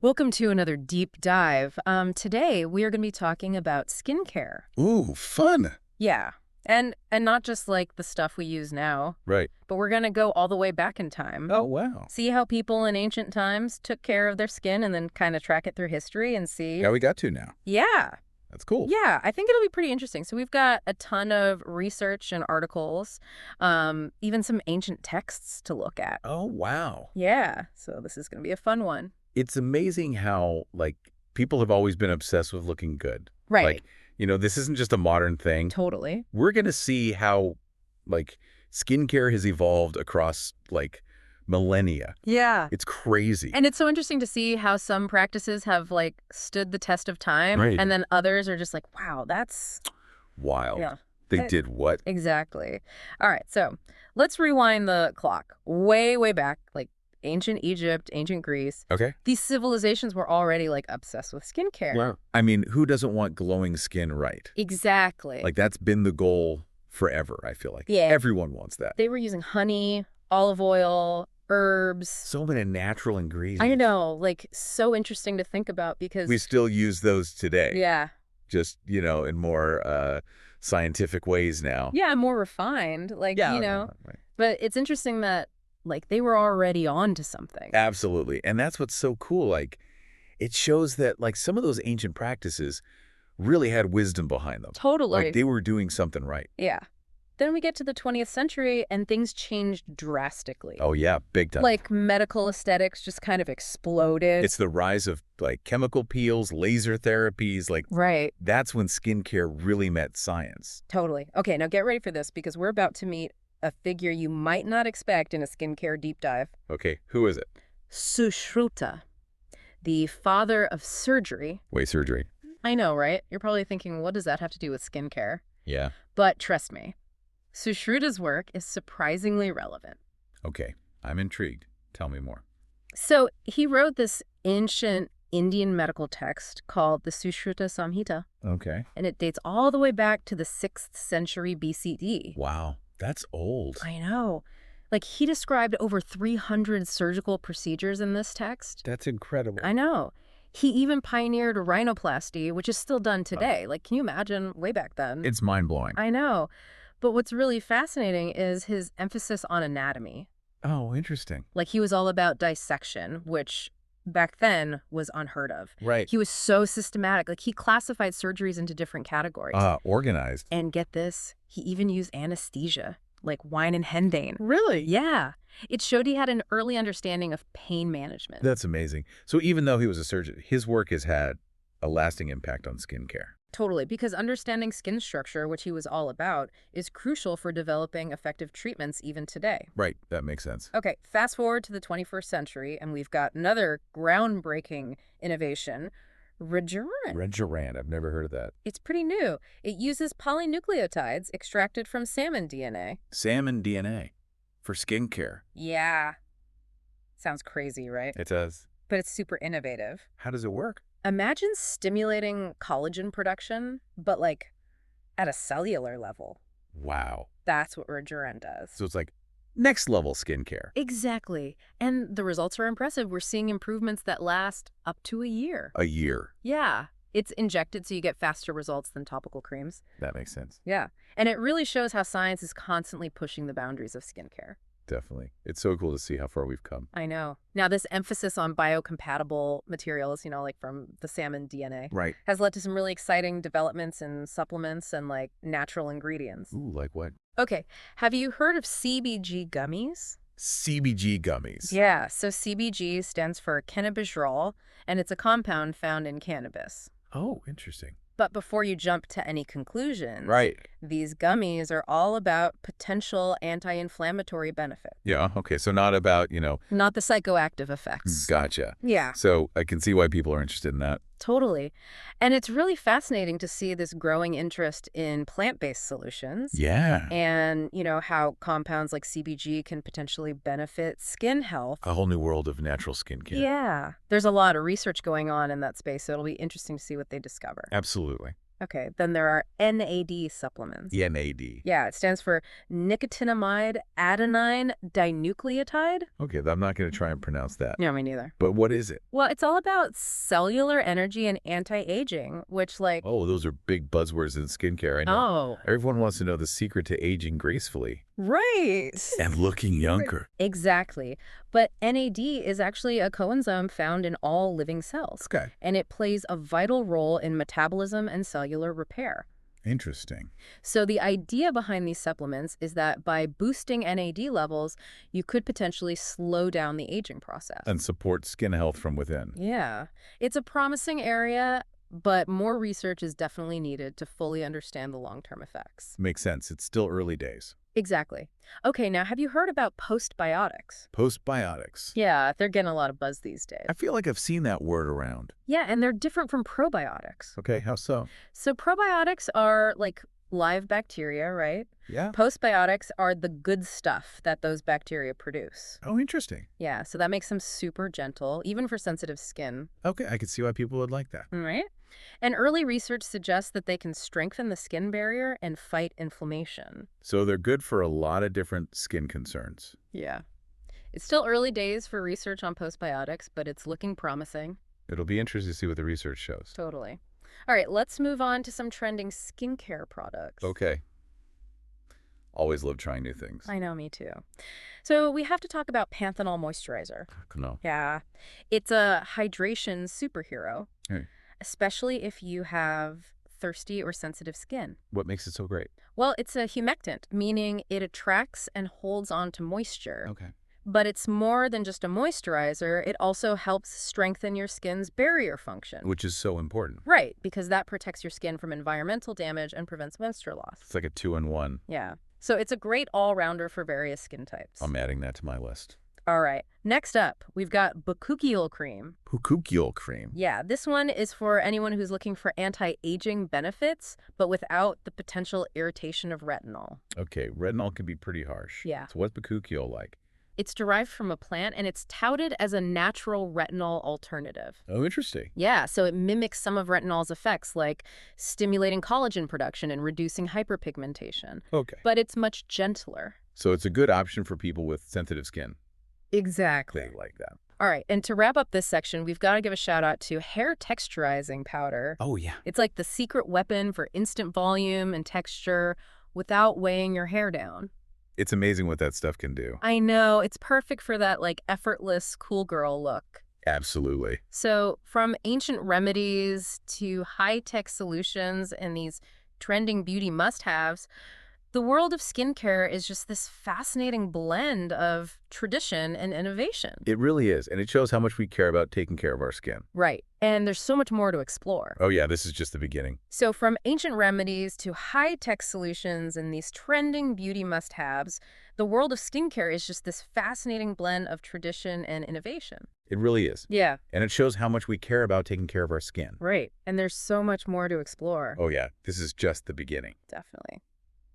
Welcome to another deep dive. Today we are going to be talking about skincare. Ooh, fun. Yeah, and not just like the stuff we use now, Right. but we're going to go all the way back in time. Oh, wow. See how people in ancient times took care of their skin and then kind of track it through history and see. Yeah, we got to now. Yeah, That's cool. yeah, I think it'll be pretty interesting. So we've got a ton of research and articles, even some ancient texts to look at. Oh, wow. Yeah, so this is going to be a fun one. It's amazing how, people have always been obsessed with looking good. Right. This isn't just a modern thing. Totally. We're going to see how, skincare has evolved across, millennia. Yeah. It's crazy. And it's so interesting to see how some practices have stood the test of time, Right. and then others are just like, wow, that's Wild. yeah, They Eh, did what? exactly. All right, so let's rewind the clock way, way back, like ancient Egypt, ancient Greece. Okay. These civilizations were already obsessed with skincare. Wow. I mean, who doesn't want glowing skin, right? Exactly. That's been the goal forever, I feel like. Yeah. Everyone wants that. They were using honey, olive oil, herbs. So many natural ingredients. I know, so interesting to think about because We still use those today. yeah. Just, in more scientific ways now. Yeah, more refined, Right. But it's interesting that, they were already on to something. Absolutely. And that's what's so cool. It shows that, some of those ancient practices really had wisdom behind them. Totally. They were doing something right. Yeah. Then we get to the 20th century, and things changed drastically. Oh, yeah. Big time. Medical aesthetics just kind of exploded. It's the rise of, chemical peels, laser therapies. Right. That's when skincare really met science. Totally. Okay, now get ready for this, because we're about to meet a figure you might not expect in a skincare deep dive. Okay. Who is it? Sushruta, the father of surgery. Wait, surgery. I know, right? You're probably thinking, what does that have to do with skincare? Yeah. But trust me, Sushruta's work is surprisingly relevant. Okay. I'm intrigued. Tell me more. So he wrote this ancient Indian medical text called the Sushruta Samhita, Okay. and it dates all the way back to the 6th century BCE. Wow. That's old. I know. He described over 300 surgical procedures in this text. That's incredible. I know. He even pioneered rhinoplasty, which is still done today. Can you imagine way back then? It's mind-blowing. I know. But what's really fascinating is his emphasis on anatomy. Oh, interesting. He was all about dissection, which back then was unheard of. Right. He was so systematic. He classified surgeries into different categories. Organized. And get this, he even used anesthesia, like wine and henbane. Really? Yeah. It showed he had an early understanding of pain management. That's amazing. So even though he was a surgeon, his work has had a lasting impact on skincare. Totally, because understanding skin structure, which he was all about, is crucial for developing effective treatments even today. Right. That makes sense. Okay, fast forward to the 21st century, and we've got another groundbreaking innovation, Rejuran. Rejuran. I've never heard of that. It's pretty new. It uses polynucleotides extracted from salmon DNA. Salmon DNA for skincare. Yeah. Sounds crazy, right? It does. But it's super innovative. How does it work? Imagine stimulating collagen production, but at a cellular level. Wow. That's what Rejuran does. So it's next level skincare. Exactly. And the results are impressive. We're seeing improvements that last up to a year. A year. Yeah. It's injected so you get faster results than topical creams. That makes sense. Yeah. And it really shows how science is constantly pushing the boundaries of skincare. Definitely. It's so cool to see how far we've come. I know. Now, this emphasis on biocompatible materials, from the salmon DNA, Right. has led to some really exciting developments in supplements and natural ingredients. Ooh, like what? Okay. Have you heard of CBG gummies? CBG gummies. Yeah. So CBG stands for cannabidiol, and it's a compound found in cannabis. Oh, interesting. But before you jump to any conclusions, Right. these gummies are all about potential anti-inflammatory benefit, Yeah. Okay. So not about, not the psychoactive effects. gotcha. Yeah, So I can see why people are interested in that. totally. And it's really fascinating to see this growing interest in plant-based solutions. Yeah. And, how compounds like CBG can potentially benefit skin health. A whole new world of natural skincare. Yeah. There's a lot of research going on in that space, so it'll be interesting to see what they discover. Absolutely. Okay, then there are NAD supplements. NAD. Yeah, it stands for nicotinamide adenine dinucleotide. Okay, I'm not going to try and pronounce that. No, me neither. But what is it? Well, it's all about cellular energy and anti-aging, which Oh, those are big buzzwords in skincare, I know. oh, Everyone wants to know the secret to aging gracefully right. and looking younger. Exactly. But NAD is actually a coenzyme found in all living cells, Okay. and it plays a vital role in metabolism and cellular repair. Interesting. So the idea behind these supplements is that by boosting NAD levels, you could potentially slow down the aging process. And support skin health from within. Yeah, it's a promising area, but more research is definitely needed to fully understand the long-term effects. Makes sense. It's still early days. Exactly. Okay, now have you heard about postbiotics? Postbiotics. Yeah, they're getting a lot of buzz these days. I feel like I've seen that word around. Yeah, and they're different from probiotics. Okay, how so? So probiotics are like live bacteria, right? Yeah. Postbiotics are the good stuff that those bacteria produce. Oh, interesting. Yeah, so that makes them super gentle, even for sensitive skin. Okay, I could see why people would like that. Right? And early research suggests that they can strengthen the skin barrier and fight inflammation. So they're good for a lot of different skin concerns. Yeah. It's still early days for research on postbiotics, but it's looking promising. It'll be interesting to see what the research shows. Totally. All right, let's move on to some trending skincare products. Okay. Always love trying new things. I know, me too. So we have to talk about panthenol moisturizer. No. Yeah. It's a hydration superhero, Hey. especially if you have thirsty or sensitive skin. What makes it so great? Well, it's a humectant, meaning it attracts and holds on to moisture. Okay. But it's more than just a moisturizer. It also helps strengthen your skin's barrier function. Which is so important. Right, because that protects your skin from environmental damage and prevents moisture loss. It's like a 2-in-1. Yeah. So it's a great all-rounder for various skin types. I'm adding that to my list. All right. Next up, we've got bakuchiol cream. Bakuchiol cream. Yeah, this one is for anyone who's looking for anti-aging benefits, but without the potential irritation of retinol. Okay, retinol can be pretty harsh. Yeah. So what's bakuchiol like? It's derived from a plant, and it's touted as a natural retinol alternative. Oh, interesting. Yeah, so it mimics some of retinol's effects, like stimulating collagen production and reducing hyperpigmentation. Okay. But it's much gentler. So it's a good option for people with sensitive skin. Exactly. They like that. All right, and to wrap up this section, we've got to give a shout out to hair texturizing powder. Oh, yeah. It's like the secret weapon for instant volume and texture without weighing your hair down. It's amazing what that stuff can do. I know, it's perfect for that like effortless cool girl look. Absolutely. So from ancient remedies to high-tech solutions and these trending beauty must-haves, the world of skincare is just this fascinating blend of tradition and innovation. It really is. And it shows how much we care about taking care of our skin. Right. And there's so much more to explore. Oh, yeah, this is just the beginning. So from ancient remedies to high-tech solutions and these trending beauty must-haves, the world of skincare is just this fascinating blend of tradition and innovation. It really is. Yeah. And it shows how much we care about taking care of our skin. Right. And there's so much more to explore. Oh, yeah, this is just the beginning. Definitely.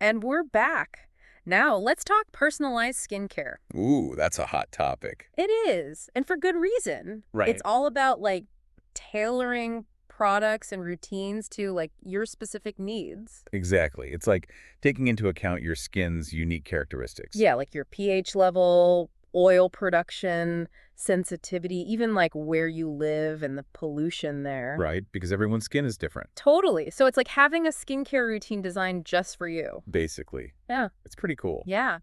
And we're back. Now, let's talk personalized skincare. Ooh, that's a hot topic. It is, and for good reason. Right. It's all about, like, tailoring products and routines to, like, your specific needs. Exactly. It's like taking into account your skin's unique characteristics. Yeah, like your pH level, oil production, sensitivity, even, like, where you live and the pollution there. Right, because everyone's skin is different. Totally. So it's like having a skincare routine designed just for you. Basically. Yeah. It's pretty cool. Yeah.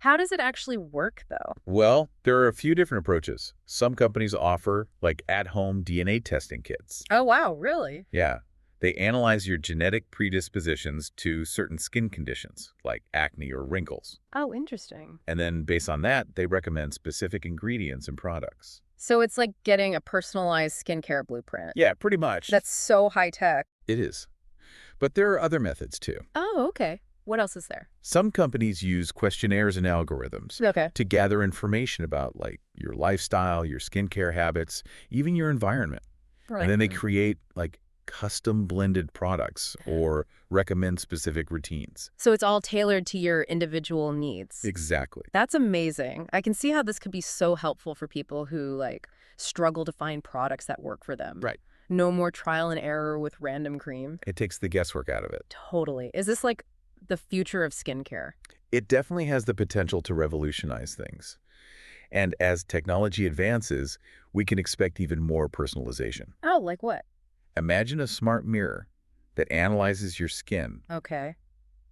How does it actually work, though? Well, there are a few different approaches. Some companies offer, like, at-home DNA testing kits. Oh, wow, really? Yeah. They analyze your genetic predispositions to certain skin conditions, like acne or wrinkles. Oh, interesting. And then, based on that, they recommend specific ingredients and products. So it's like getting a personalized skincare blueprint. Yeah, pretty much. That's so high-tech. It is. But there are other methods, too. Oh, okay. What else is there? Some companies use questionnaires and algorithms Okay. to gather information about, like, your lifestyle, your skincare habits, even your environment. Right. And then they create, like, custom blended products or recommend specific routines. So it's all tailored to your individual needs. Exactly. That's amazing. I can see how this could be so helpful for people who, like, struggle to find products that work for them. Right. No more trial and error with random cream. It takes the guesswork out of it. Totally. Is this like the future of skincare? It definitely has the potential to revolutionize things. And as technology advances, we can expect even more personalization. Oh, like what? Imagine a smart mirror that analyzes your skin Okay.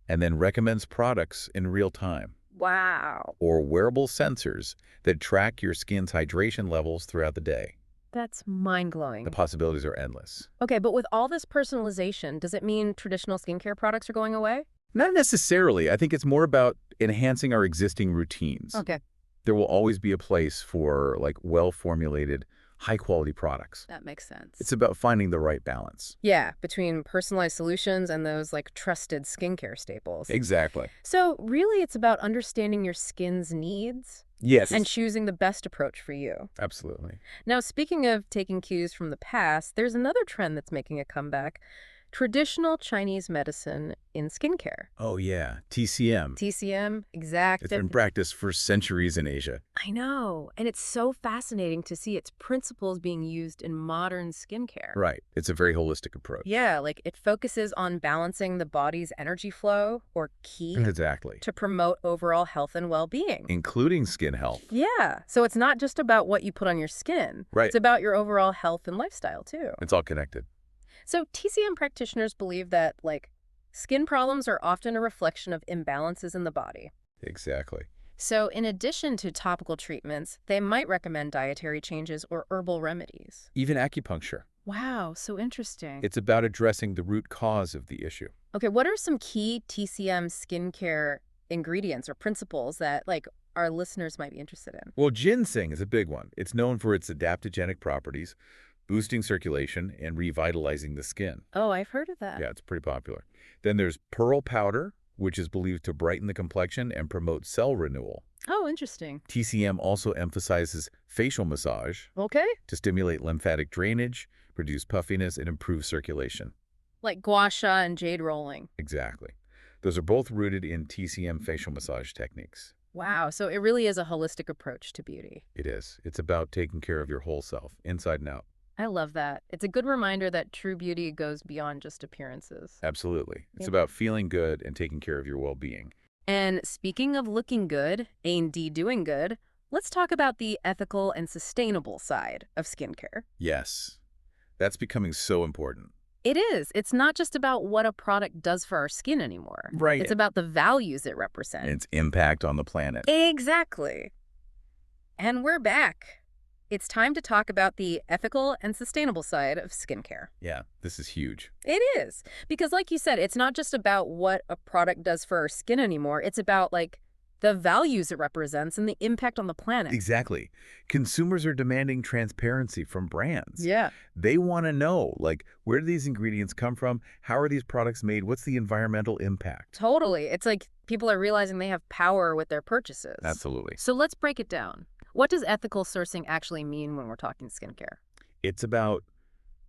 and then recommends products in real time, Wow. or wearable sensors that track your skin's hydration levels throughout the day. That's The mind-blowing. possibilities are endless. Okay, but with all this personalization, does it mean traditional skincare products are going away? Not necessarily. I think it's more about enhancing our existing routines. Okay, There will always be a place for like well-formulated, high-quality products. that makes sense. It's about finding the right balance. Yeah, between personalized solutions and those like trusted skincare staples. Exactly. So really it's about understanding your skin's needs Yes. and choosing the best approach for you. Absolutely. Now, speaking of taking cues from the past, there's another trend that's making a comeback. Traditional Chinese medicine in skincare. Oh, yeah. TCM. TCM, It's exact. been practiced for centuries in Asia. I know. And it's so fascinating to see its principles being used in modern skincare. Right. It's a very holistic approach. Yeah, like it focuses on balancing the body's energy flow, or qi, Exactly. to promote overall health and well-being. Including skin health. Yeah, so it's not just about what you put on your skin. Right. It's about your overall health and lifestyle, too. It's all connected. So TCM practitioners believe that, like, skin problems are often a reflection of imbalances in the body. Exactly. So in addition to topical treatments, they might recommend dietary changes or herbal remedies. Even acupuncture. Wow, so interesting. It's about addressing the root cause of the issue. Okay, what are some key TCM skincare ingredients or principles that, like, our listeners might be interested in? Well, ginseng is a big one. It's known for its adaptogenic properties, boosting circulation and revitalizing the skin. Oh, I've heard of that. Yeah, it's pretty popular. Then there's pearl powder, which is believed to brighten the complexion and promote cell renewal. Oh, interesting. TCM also emphasizes facial massage Okay. to stimulate lymphatic drainage, reduce puffiness, and improve circulation. Like gua sha and jade rolling. Exactly. Those are both rooted in TCM facial massage techniques. Wow, so it really is a holistic approach to beauty. It is. It's about taking care of your whole self, inside and out. I love that. It's a good reminder that true beauty goes beyond just appearances. Absolutely. It's Yep. about feeling good and taking care of your well-being. And speaking of looking good, A&D doing good, let's talk about the ethical and sustainable side of skincare. Yes. That's becoming so important. It is. It's not just about what a product does for our skin anymore. Right. It's about the values it represents. And its impact on the planet. Exactly. And we're back. It's time to talk about the ethical and sustainable side of skincare. Yeah, this is huge. It is. Because like you said, it's not just about what a product does for our skin anymore. It's about, like, the values it represents and the impact on the planet. Exactly. Consumers are demanding transparency from brands. Yeah. They want to know, like, where do these ingredients come from? How are these products made? What's the environmental impact? Totally. It's like people are realizing they have power with their purchases. Absolutely. So let's break it down. What does ethical sourcing actually mean when we're talking skincare? It's about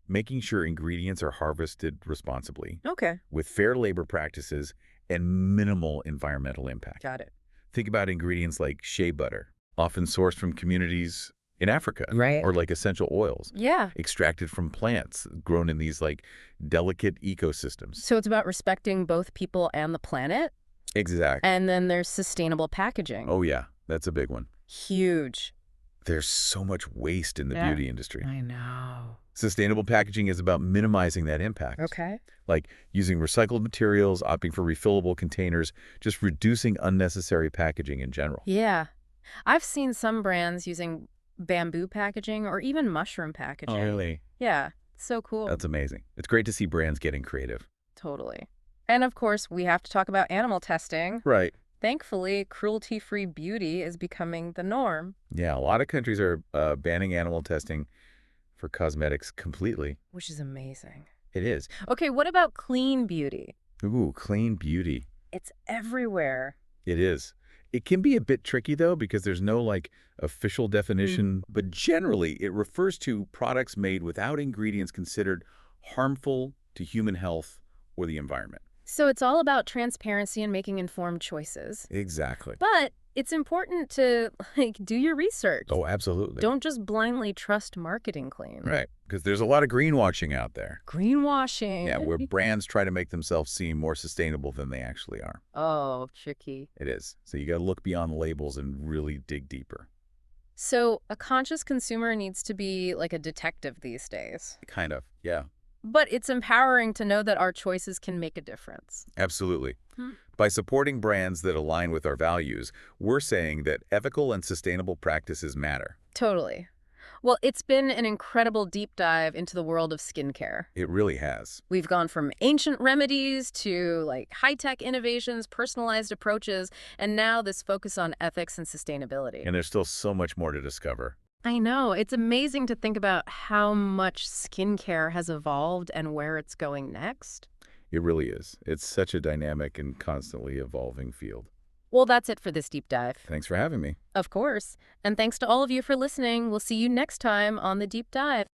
making sure ingredients are harvested responsibly, Okay. with fair labor practices and minimal environmental impact. Got it. Think about ingredients like shea butter, often sourced from communities in Africa. Right. Or like essential oils, Yeah. extracted from plants, grown in these like delicate ecosystems. So it's about respecting both people and the planet. Exactly. And then there's sustainable packaging. Oh yeah, that's a big one. Huge. There's so much waste in the Yeah. beauty industry. I know. Sustainable packaging is about minimizing that impact. Okay. Like using recycled materials, opting for refillable containers, just reducing unnecessary packaging in general. Yeah. I've seen some brands using bamboo packaging or even mushroom packaging. Really? Yeah. So cool. That's amazing. It's great to see brands getting creative. Totally. And of course, we have to talk about animal testing. Right. Thankfully, cruelty-free beauty is becoming the norm. Yeah, a lot of countries are banning animal testing for cosmetics completely. Which is amazing. It is. Okay, what about clean beauty? Ooh, clean beauty. It's everywhere. It is. It can be a bit tricky, though, because there's no, like, official definition. But generally, it refers to products made without ingredients considered harmful to human health or the environment. So it's all about transparency and making informed choices. Exactly. But It's important to, do your research. Oh, absolutely. Don't just blindly trust marketing claims. Right, because there's a lot of greenwashing out there. Yeah, Greenwashing. where brands try to make themselves seem more sustainable than they actually are. Oh, tricky. It is. So you got to look beyond the labels and really dig deeper. So a conscious consumer needs to be like a detective these days. Kind of, yeah. But it's empowering to know that our choices can make a difference. Absolutely. Hmm. By supporting brands that align with our values, we're saying that ethical and sustainable practices matter. Totally. Well, it's been an incredible deep dive into the world of skincare. It really has. We've gone from ancient remedies to high-tech innovations, personalized approaches, and now this focus on ethics and sustainability. And there's still so much more to discover. I know. It's amazing to think about how much skincare has evolved and where it's going next. It really is. It's such a dynamic and constantly evolving field. Well, that's it for this deep dive. Thanks for having me. Of course. And thanks to all of you for listening. We'll see you next time on the deep dive.